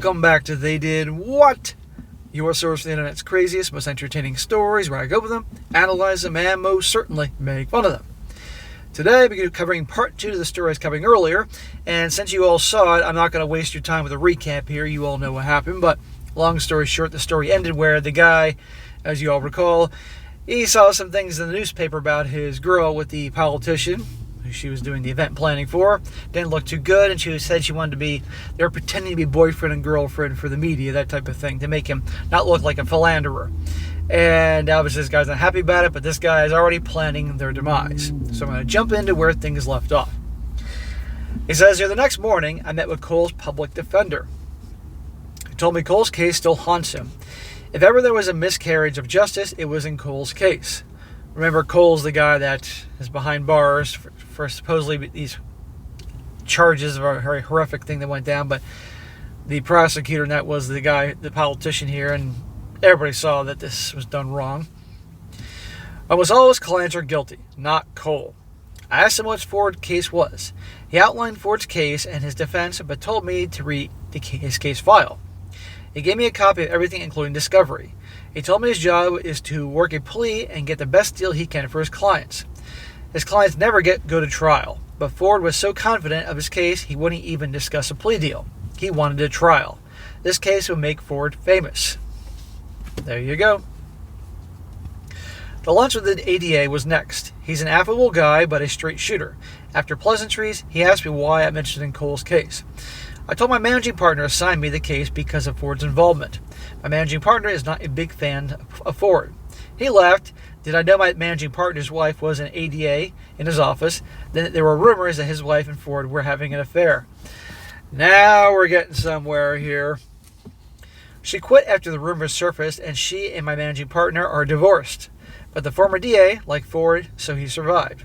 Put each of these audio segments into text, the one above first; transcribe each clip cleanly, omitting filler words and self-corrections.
Welcome back to They Did What? Your source for the internet's craziest, most entertaining stories, where I go over them, analyze them, and most certainly make fun of them. Today, we're covering part 2 of the story I was covering earlier, and since you all saw it, I'm not going to waste your time with a recap here. You all know what happened, but long story short, the story ended where the guy, as you all recall, he saw some things in the newspaper about his girl with the politician who she was doing the event planning for. Didn't look too good, and she said she wanted to be, they were pretending to be boyfriend and girlfriend for the media, that type of thing, to make him not look like a philanderer. And obviously this guy's not happy about it, but this guy is already planning their demise. So I'm going to jump into where things left off. He says here, the next morning, I met with Cole's public defender. He told me Cole's case still haunts him. If ever there was a miscarriage of justice, it was in Cole's case. Remember, Cole's the guy that is behind bars for supposedly these charges of a very horrific thing that went down, but the prosecutor, and that was the guy, the politician here, and everybody saw that this was done wrong. Almost all his clients are guilty, not Cole. I asked him what Ford's case was. He outlined Ford's case and his defense, but told me to read his case file. He gave me a copy of everything, including discovery. He told me his job is to work a plea and get the best deal he can for his clients. His clients never go to trial, but Ford was so confident of his case he wouldn't even discuss a plea deal. He wanted a trial. This case would make Ford famous. There you go. The lunch with the ADA was next. He's an affable guy, but a straight shooter. After pleasantries, he asked me why I'm interested in Cole's case. I told my managing partner to assign me the case because of Ford's involvement. My managing partner is not a big fan of Ford. He laughed. Did I know my managing partner's wife was an ADA in his office? Then there were rumors that his wife and Ford were having an affair. Now we're getting somewhere here. She quit after the rumors surfaced, and she and my managing partner are divorced. But the former DA liked Ford, so he survived.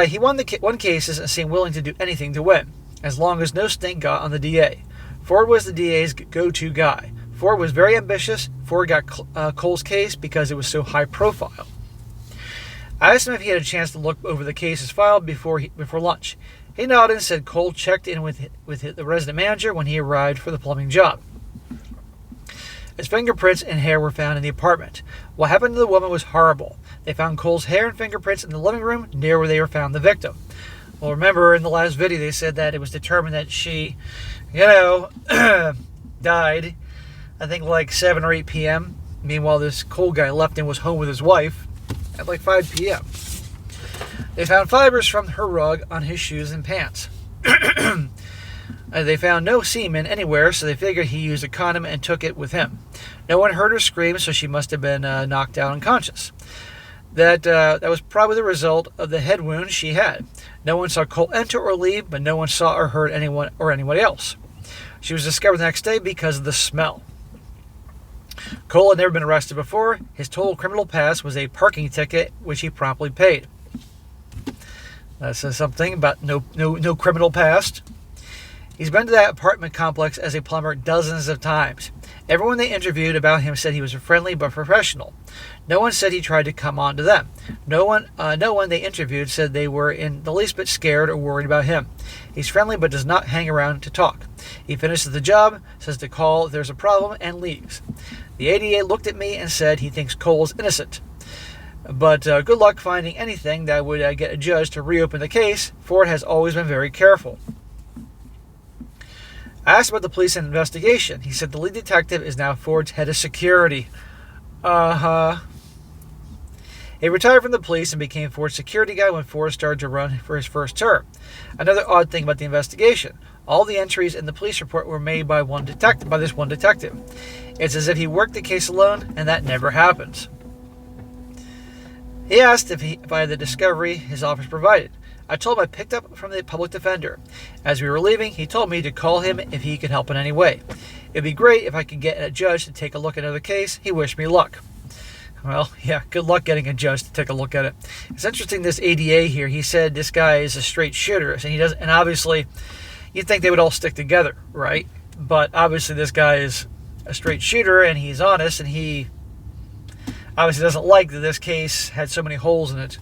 He won cases and seemed willing to do anything to win, as long as no stink got on the DA. Ford was the DA's go-to guy. Ford was very ambitious. Ford got Cole's case because it was so high profile. I asked him if he had a chance to look over the case's file before lunch. He nodded and said Cole checked in with the resident manager when he arrived for the plumbing job. His fingerprints and hair were found in the apartment. What happened to the woman was horrible. They found Cole's hair and fingerprints in the living room near where they were found the victim. Well, remember in the last video they said that it was determined that she, died, I think like 7 or 8 p.m. Meanwhile, this Cole guy left and was home with his wife at like 5 p.m. They found fibers from her rug on his shoes and pants. They found no semen anywhere, so they figured he used a condom and took it with him. No one heard her scream, so she must have been knocked out unconscious. That was probably the result of the head wound she had. No one saw Cole enter or leave, but no one saw or heard anyone or anybody else. She was discovered the next day because of the smell. Cole had never been arrested before. His total criminal past was a parking ticket, which he promptly paid. That says something about no criminal past. He's been to that apartment complex as a plumber dozens of times. Everyone they interviewed about him said he was friendly but professional. No one said he tried to come on to them. No one they interviewed said they were in the least bit scared or worried about him. He's friendly but does not hang around to talk. He finishes the job, says to call if there's a problem, and leaves. The ADA looked at me and said he thinks Cole's innocent. But good luck finding anything that would get a judge to reopen the case. Ford has always been very careful. I asked about the police investigation. He said the lead detective is now Ford's head of security. He retired from the police and became Ford's security guy when Ford started to run for his first term. Another odd thing about the investigation: all the entries in the police report were made by this one detective. It's as if he worked the case alone, and that never happens. He asked if I had the discovery his office provided. I told him I picked up from the public defender. As we were leaving, he told me to call him if he could help in any way. It'd be great if I could get a judge to take a look at another case. He wished me luck. Well, yeah, good luck getting a judge to take a look at it. It's interesting, this ADA here, he said this guy is a straight shooter, and obviously you'd think they would all stick together, right? But obviously this guy is a straight shooter, and he's honest, and he obviously doesn't like that this case had so many holes in it.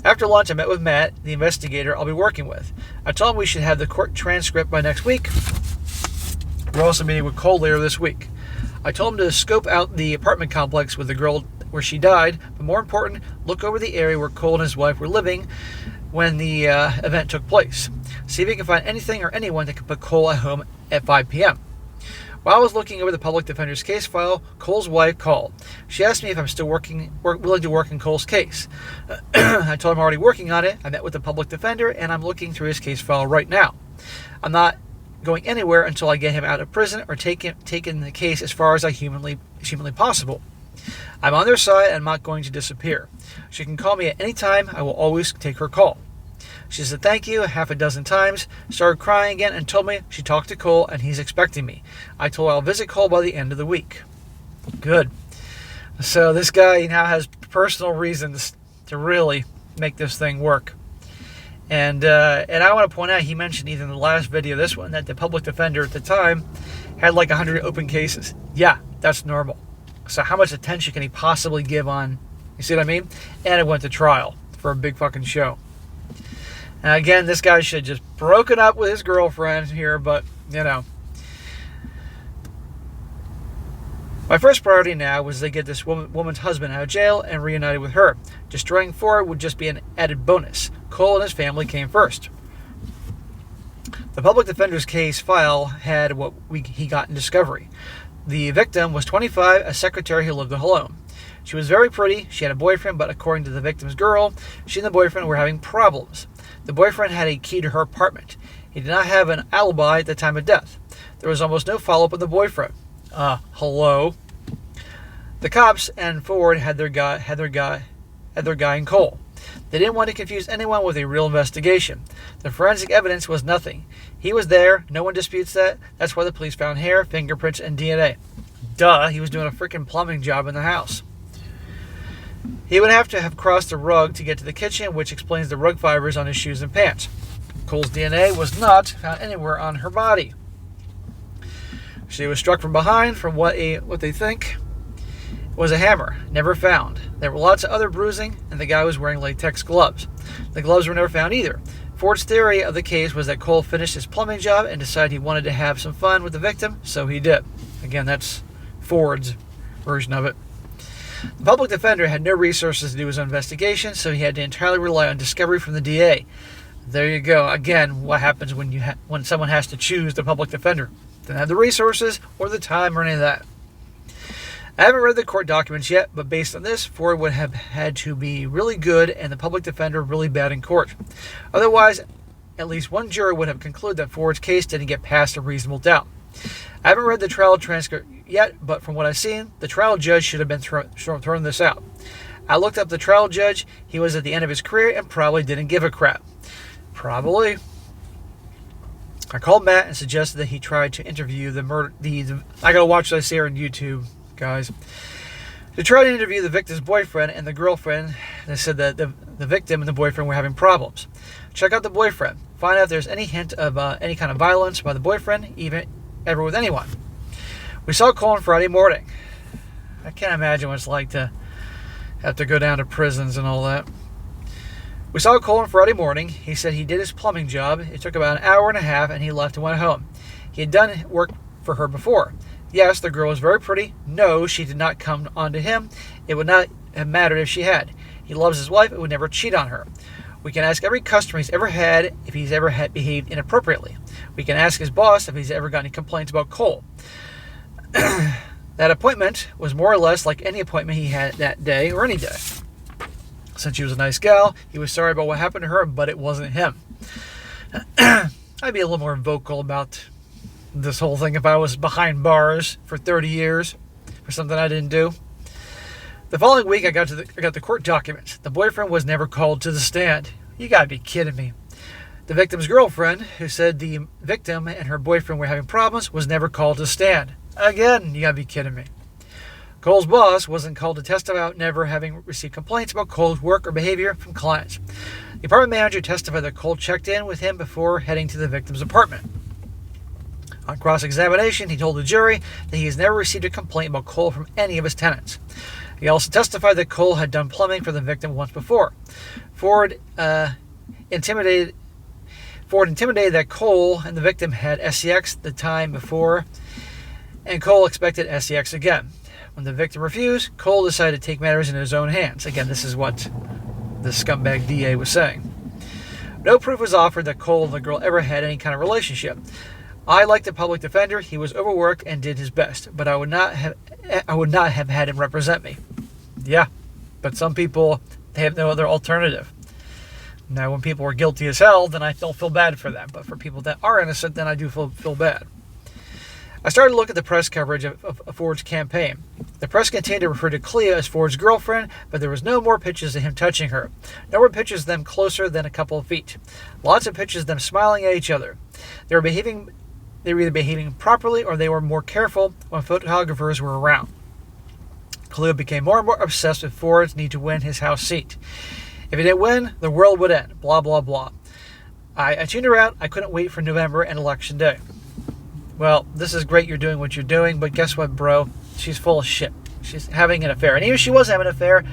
After lunch, I met with Matt, the investigator I'll be working with. I told him we should have the court transcript by next week. We're also meeting with Cole later this week. I told him to scope out the apartment complex with the girl where she died, but more important, look over the area where Cole and his wife were living when the event took place. See if you can find anything or anyone that could put Cole at home at 5 p.m. While I was looking over the public defender's case file, Cole's wife called. She asked me if I'm still willing to work in Cole's case. I told him I'm already working on it. I met with the public defender, and I'm looking through his case file right now. I'm not going anywhere until I get him out of prison or taking the case as far as I humanly possible. I'm on their side and I'm not going to disappear. She can call me at any time. I will always take her call. She said thank you half a dozen times, started crying again, and told me she talked to Cole and he's expecting me. I told her I'll visit Cole by the end of the week. Good. So this guy now has personal reasons to really make this thing work. And I want to point out, he mentioned either in the last video, this one, that the public defender at the time had like 100 open cases. Yeah, that's normal. So how much attention can he possibly give on, you see what I mean? And it went to trial for a big fucking show. And again, this guy should have just broken up with his girlfriend here, but, you know. My first priority now was to get this woman's husband out of jail and reunited with her. Destroying Ford would just be an added bonus. Cole and his family came first. The public defender's case file had what he got in discovery. The victim was 25, a secretary who lived alone. She was very pretty. She had a boyfriend, but according to the victim's girl, she and the boyfriend were having problems. The boyfriend had a key to her apartment. He did not have an alibi at the time of death. There was almost no follow-up with the boyfriend. Hello? The cops and Ford had their guy in Cole. They didn't want to confuse anyone with a real investigation. The forensic evidence was nothing. He was there. No one disputes that. That's why the police found hair, fingerprints, and DNA. Duh, he was doing a freaking plumbing job in the house. He would have to have crossed the rug to get to the kitchen, which explains the rug fibers on his shoes and pants. Cole's DNA was not found anywhere on her body. She was struck from behind from what they think was a hammer, never found. There were lots of other bruising, and the guy was wearing latex gloves. The gloves were never found either. Ford's theory of the case was that Cole finished his plumbing job and decided he wanted to have some fun with the victim, so he did. Again, that's Ford's version of it. The public defender had no resources to do his own investigation, so he had to entirely rely on discovery from the DA. There you go. Again, what happens when someone has to choose the public defender? Didn't have the resources or the time or any of that. I haven't read the court documents yet, but based on this, Ford would have had to be really good and the public defender really bad in court. Otherwise, at least one jury would have concluded that Ford's case didn't get past a reasonable doubt. I haven't read the trial transcript yet, but from what I've seen, the trial judge should have been throwing this out. I looked up the trial judge. He was at the end of his career and probably didn't give a crap. Probably. I called Matt and suggested that he tried to interview I gotta watch this here on YouTube, guys. To try to interview the victim's boyfriend and the girlfriend. They said that the victim and the boyfriend were having problems. Check out the boyfriend. Find out if there's any hint of any kind of violence by the boyfriend, ever with anyone. We saw Cole on Friday morning. I can't imagine what it's like to have to go down to prisons and all that. We saw Cole on Friday morning. He said he did his plumbing job. It took about an hour and a half, and he left and went home. He had done work for her before. Yes, the girl was very pretty. No, she did not come onto him. It would not have mattered if she had. He loves his wife and would never cheat on her. We can ask every customer he's ever had if he's ever behaved inappropriately. We can ask his boss if he's ever got any complaints about Cole. That appointment was more or less like any appointment he had that day or any day. Since she was a nice gal, he was sorry about what happened to her, but it wasn't him. I'd be a little more vocal about this whole thing if I was behind bars for 30 years for something I didn't do. The following week, I got the court documents. The boyfriend was never called to the stand. You gotta be kidding me. The victim's girlfriend, who said the victim and her boyfriend were having problems, was never called to stand. Again, you gotta be kidding me. Cole's boss wasn't called to testify about never having received complaints about Cole's work or behavior from clients. The apartment manager testified that Cole checked in with him before heading to the victim's apartment. On cross-examination, he told the jury that he has never received a complaint about Cole from any of his tenants. He also testified that Cole had done plumbing for the victim once before. Ford Ford intimidated that Cole and the victim had SEX the time before, and Cole expected SEX again. When the victim refused, Cole decided to take matters into his own hands. Again, this is what the scumbag DA was saying. No proof was offered that Cole and the girl ever had any kind of relationship. I liked the public defender. He was overworked and did his best, but I would not have had him represent me. Yeah, but some people, they have no other alternative. Now, when people are guilty as hell, then I don't feel bad for them. But for people that are innocent, then I do feel bad. I started to look at the press coverage of Ford's campaign. The press continued to refer to Clea as Ford's girlfriend, but there was no more pictures of him touching her. No more pictures of them closer than a couple of feet. Lots of pictures of them smiling at each other. They were either behaving properly or they were more careful when photographers were around. Clea became more and more obsessed with Ford's need to win his House seat. If he didn't win, the world would end. Blah, blah, blah. I tuned her out. I couldn't wait for November and Election Day. Well, this is great you're doing what you're doing, but guess what, bro? She's full of shit. She's having an affair. And even if she was having an affair,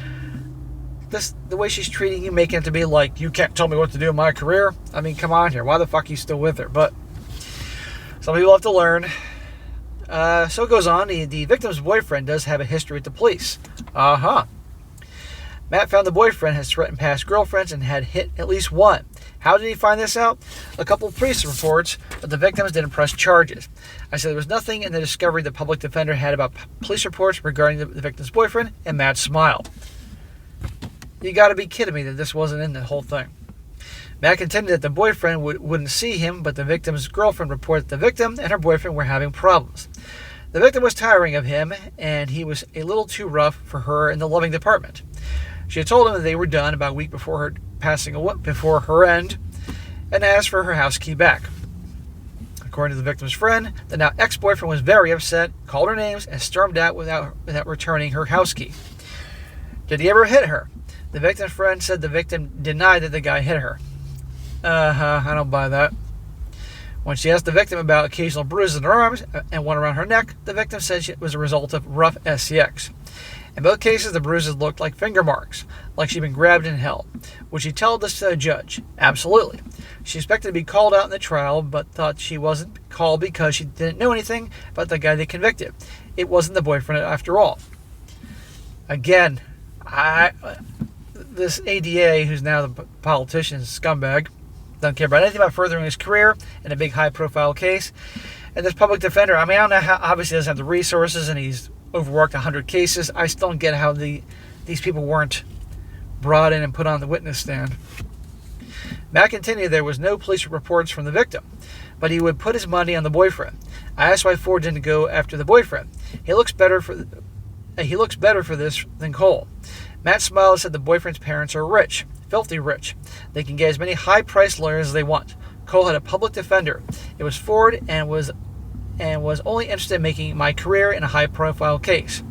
the way she's treating you, making it to be like, you can't tell me what to do in my career. I mean, come on here. Why the fuck are you still with her? But some people have to learn. So it goes on. The victim's boyfriend does have a history with the police. Matt found the boyfriend has threatened past girlfriends and had hit at least one. How did he find this out? A couple of police reports, but the victims didn't press charges. I said there was nothing in the discovery the public defender had about police reports regarding the victim's boyfriend, and Matt smiled. You gotta be kidding me that this wasn't in the whole thing. Matt contended that the boyfriend wouldn't see him, but the victim's girlfriend reported the victim and her boyfriend were having problems. The victim was tiring of him, and he was a little too rough for her in the loving department. She had told him that they were done about a week before her passing away, before her end, and asked for her house key back. According to the victim's friend, the now ex-boyfriend was very upset, called her names, and stormed out without returning her house key. Did he ever hit her? The victim's friend said the victim denied that the guy hit her. I don't buy that. When she asked the victim about occasional bruises in her arms and one around her neck, the victim said it was a result of rough SEX. In both cases, the bruises looked like finger marks, like she'd been grabbed and held. Would she tell this to a judge? Absolutely. She expected to be called out in the trial, but thought she wasn't called because she didn't know anything about the guy they convicted. It wasn't the boyfriend after all. Again, this ADA, who's now the politician's scumbag, doesn't care about anything about furthering his career in a big high-profile case. And this public defender, I mean, I don't know how, obviously doesn't have the resources and he's overworked 100 cases. I still don't get how these people weren't brought in and put on the witness stand. Matt continued there was no police reports from the victim, but he would put his money on the boyfriend. I asked why Ford didn't go after the boyfriend. He looks better for this than Cole. Matt smiled and said the boyfriend's parents are rich, filthy rich. They can get as many high-priced lawyers as they want. Cole had a public defender. It was Ford and was only interested in making my career in a high-profile case.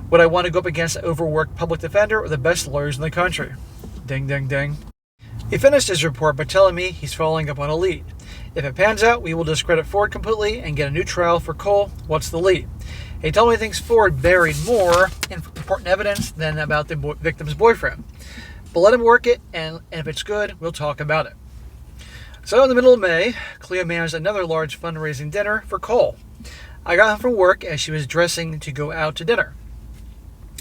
Would I want to go up against an overworked public defender or the best lawyers in the country? Ding, ding, ding. He finished his report by telling me he's following up on a lead. If it pans out, we will discredit Ford completely and get a new trial for Cole. What's the lead? He told me he thinks Ford buried more important evidence than about the victim's boyfriend. But let him work it, and if it's good, we'll talk about it. So in the middle of May, Clea managed another large fundraising dinner for Cole. I got home from work as she was dressing to go out to dinner.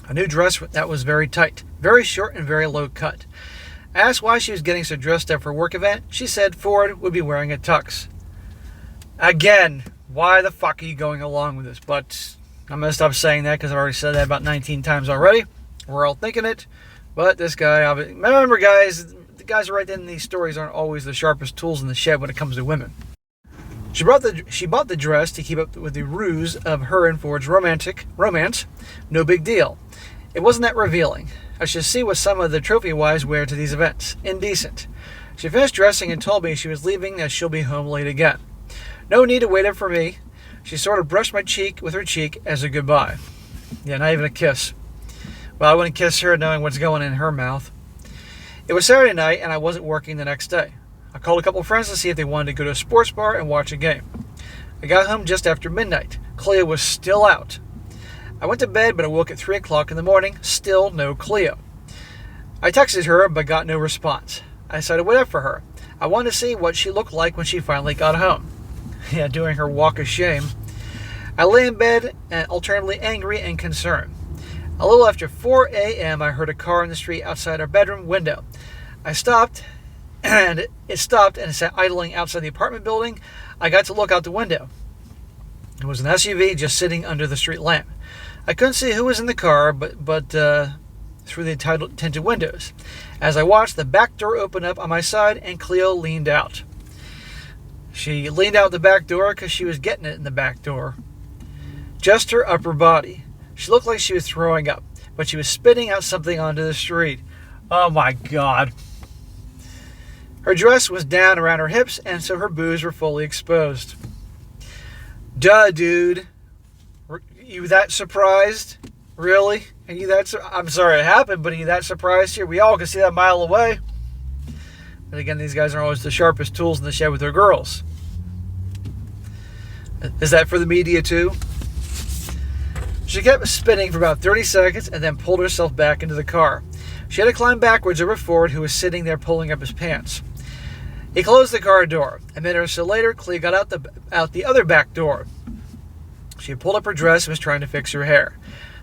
A new dress that was very tight, very short and very low cut. I asked why she was getting so dressed up for a work event. She said Ford would be wearing a tux. Again, why the fuck are you going along with this? But I'm going to stop saying that because I've already said that about 19 times already. We're all thinking it. But this guy, remember guys, the guys who write in these stories aren't always the sharpest tools in the shed when it comes to women. She bought the dress to keep up with the ruse of her and Ford's romance. No big deal. It wasn't that revealing. I should see what some of the trophy wives wear to these events. Indecent. She finished dressing and told me she was leaving as she'll be home late again. No need to wait up for me. She sort of brushed my cheek with her cheek as a goodbye. Yeah, not even a kiss. Well, I wouldn't kiss her knowing what's going in her mouth. It was Saturday night and I wasn't working the next day. I called a couple of friends to see if they wanted to go to a sports bar and watch a game. I got home just after midnight. Clea was still out. I went to bed, but I woke at 3 o'clock in the morning. Still no Clea. I texted her, but got no response. I decided to wait up for her. I wanted to see what she looked like when she finally got home. Yeah, doing her walk of shame. I lay in bed and alternately angry and concerned. A little after 4 a.m., I heard a car in the street outside our bedroom window. I stopped, and it stopped and it sat idling outside the apartment building. I got to look out the window. It was an SUV just sitting under the street lamp. I couldn't see who was in the car, but through the tinted windows. As I watched, the back door opened up on my side, and Cleo leaned out. She leaned out the back door because she was getting it in the back door. Just her upper body. She looked like she was throwing up, but she was spitting out something onto the street. Oh my God. Her dress was down around her hips, and so her boobs were fully exposed. Duh, dude. You that surprised? Really? Are you that? I'm sorry it happened, but are you that surprised here? We all can see that a mile away. But again, these guys aren't always the sharpest tools in the shed with their girls. Is that for the media too? She kept spinning for about 30 seconds and then pulled herself back into the car. She had to climb backwards over Ford, who was sitting there pulling up his pants. He closed the car door. A minute or so later, Clea got out the other back door. She had pulled up her dress and was trying to fix her hair.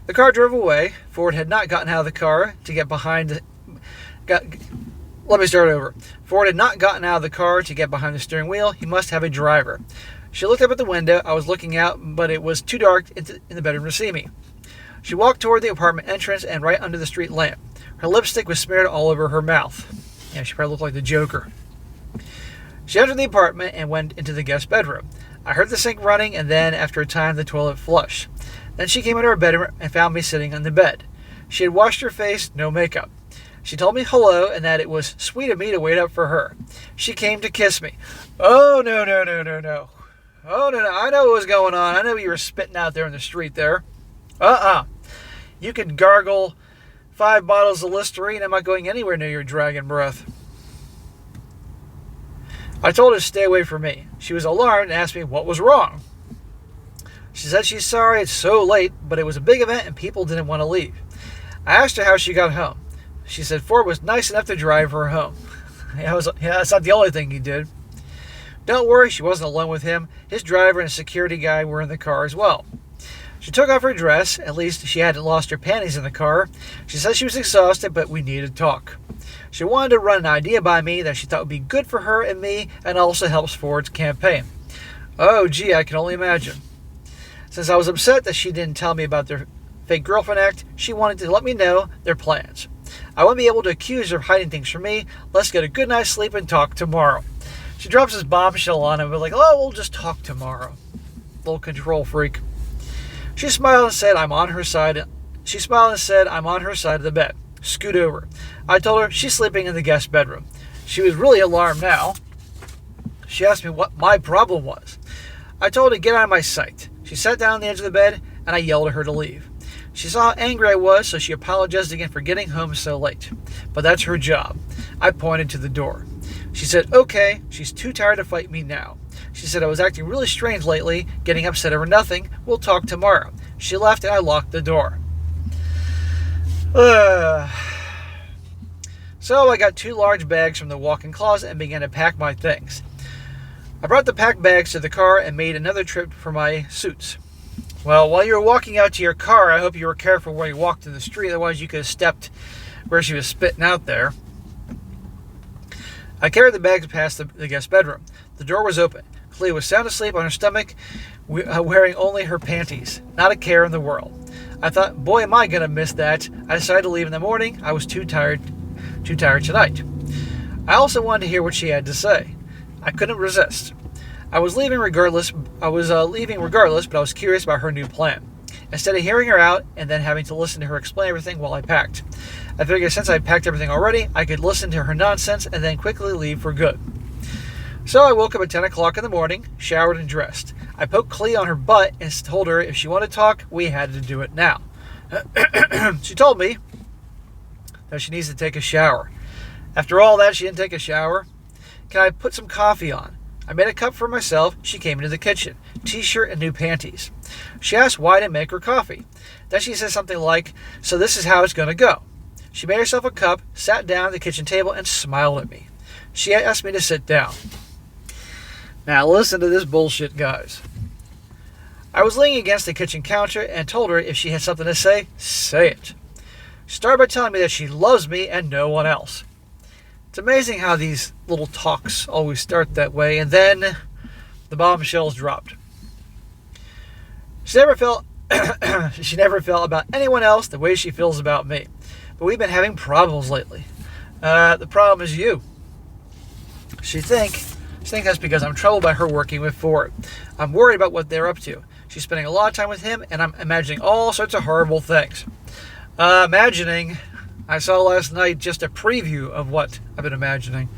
The car drove away. Ford had not gotten out of the car to get behind. Let me start over. Ford had not gotten out of the car to get behind the steering wheel. He must have a driver. She looked up at the window. I was looking out, but it was too dark in the bedroom to see me. She walked toward the apartment entrance and right under the street lamp. Her lipstick was smeared all over her mouth. Yeah, she probably looked like the Joker. She entered the apartment and went into the guest bedroom. I heard the sink running, and then, after a time, the toilet flush. Then she came into her bedroom and found me sitting on the bed. She had washed her face, no makeup. She told me hello and that it was sweet of me to wait up for her. She came to kiss me. Oh, no. Oh, no. I know what was going on. I know you were spitting out there in the street there. You could gargle 5 bottles of Listerine. I'm not going anywhere near your dragon breath. I told her to stay away from me. She was alarmed and asked me what was wrong. She said she's sorry it's so late, but it was a big event and people didn't want to leave. I asked her how she got home. She said Ford was nice enough to drive her home. That's not the only thing he did. Don't worry, she wasn't alone with him. His driver and a security guy were in the car as well. She took off her dress. At least she hadn't lost her panties in the car. She said she was exhausted, but we needed to talk. She wanted to run an idea by me that she thought would be good for her and me and also helps Ford's campaign. Oh, gee, I can only imagine. Since I was upset that she didn't tell me about their fake girlfriend act, she wanted to let me know their plans. I wouldn't be able to accuse her of hiding things from me. Let's get a good night's sleep and talk tomorrow. She drops this bombshell on him, but we'll just talk tomorrow. Little control freak. She smiled and said, I'm on her side of the bed. Scoot over. I told her she's sleeping in the guest bedroom. She was really alarmed now. She asked me what my problem was. I told her to get out of my sight. She sat down on the edge of the bed, and I yelled at her to leave. She saw how angry I was, so she apologized again for getting home so late. But that's her job. I pointed to the door. She said, okay, she's too tired to fight me now. She said I was acting really strange lately, getting upset over nothing. We'll talk tomorrow. She left, and I locked the door. So I got 2 large bags from the walk-in closet and began to pack my things. I brought the packed bags to the car and made another trip for my suits. Well, while you were walking out to your car, I hope you were careful where you walked in the street, otherwise you could have stepped where she was spitting out there. I carried the bags past the guest bedroom. The door was open. Clea was sound asleep on her stomach, wearing only her panties. Not a care in the world. I thought, boy, am I going to miss that. I decided to leave in the morning. I was too tired tonight. I also wanted to hear what she had to say. I couldn't resist. I was leaving regardless, but I was curious about her new plan. Instead of hearing her out and then having to listen to her explain everything while I packed, I figured since I'd packed everything already, I could listen to her nonsense and then quickly leave for good. So I woke up at 10 o'clock in the morning, showered and dressed. I poked Clea on her butt and told her if she wanted to talk, we had to do it now. She told me that she needs to take a shower. After all that, she didn't take a shower. Can I put some coffee on? I made a cup for myself. She came into the kitchen, t-shirt and new panties. She asked why I didn't make her coffee. Then she said something like, so this is how it's going to go. She made herself a cup, sat down at the kitchen table, and smiled at me. She asked me to sit down. Now listen to this bullshit, guys. I was leaning against the kitchen counter and told her if she had something to say, say it. She started by telling me that she loves me and no one else. It's amazing how these little talks always start that way, and then the bombshells dropped. She never felt about anyone else the way she feels about me. But we've been having problems lately. The problem is you. She thinks that's because I'm troubled by her working with Ford. I'm worried about what they're up to. She's spending a lot of time with him, and I'm imagining all sorts of horrible things. I saw last night just a preview of what I've been imagining.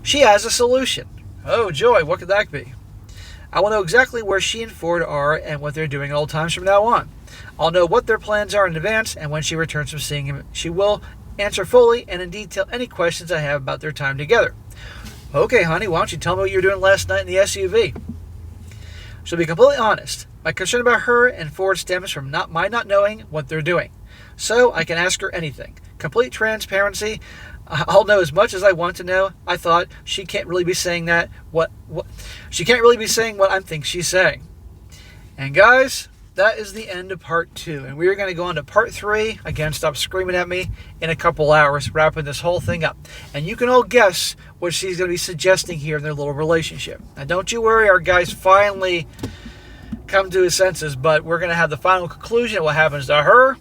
She has a solution. Oh, joy, what could that be? I will know exactly where she and Ford are and what they're doing at all times from now on. I'll know what their plans are in advance, and when she returns from seeing him, she will answer fully and in detail any questions I have about their time together. Okay, honey, why don't you tell me what you were doing last night in the SUV? She'll be completely honest. My concern about her and Ford stems from my not knowing what they're doing. So I can ask her anything. Complete transparency. I'll know as much as I want to know. I thought she can't really be saying that. She can't really be saying what I think she's saying. And guys, that is the end of part 2. And we are going to go on to part 3. Again, stop screaming at me in a couple hours, wrapping this whole thing up. And you can all guess what she's going to be suggesting here in their little relationship. Now, don't you worry, our guy's finally come to his senses, but we're going to have the final conclusion of what happens to her,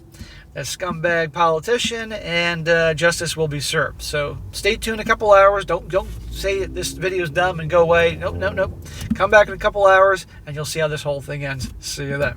that scumbag politician, and justice will be served. So stay tuned in a couple hours. Don't say this video is dumb and go away. Nope. Come back in a couple hours, and you'll see how this whole thing ends. See you then.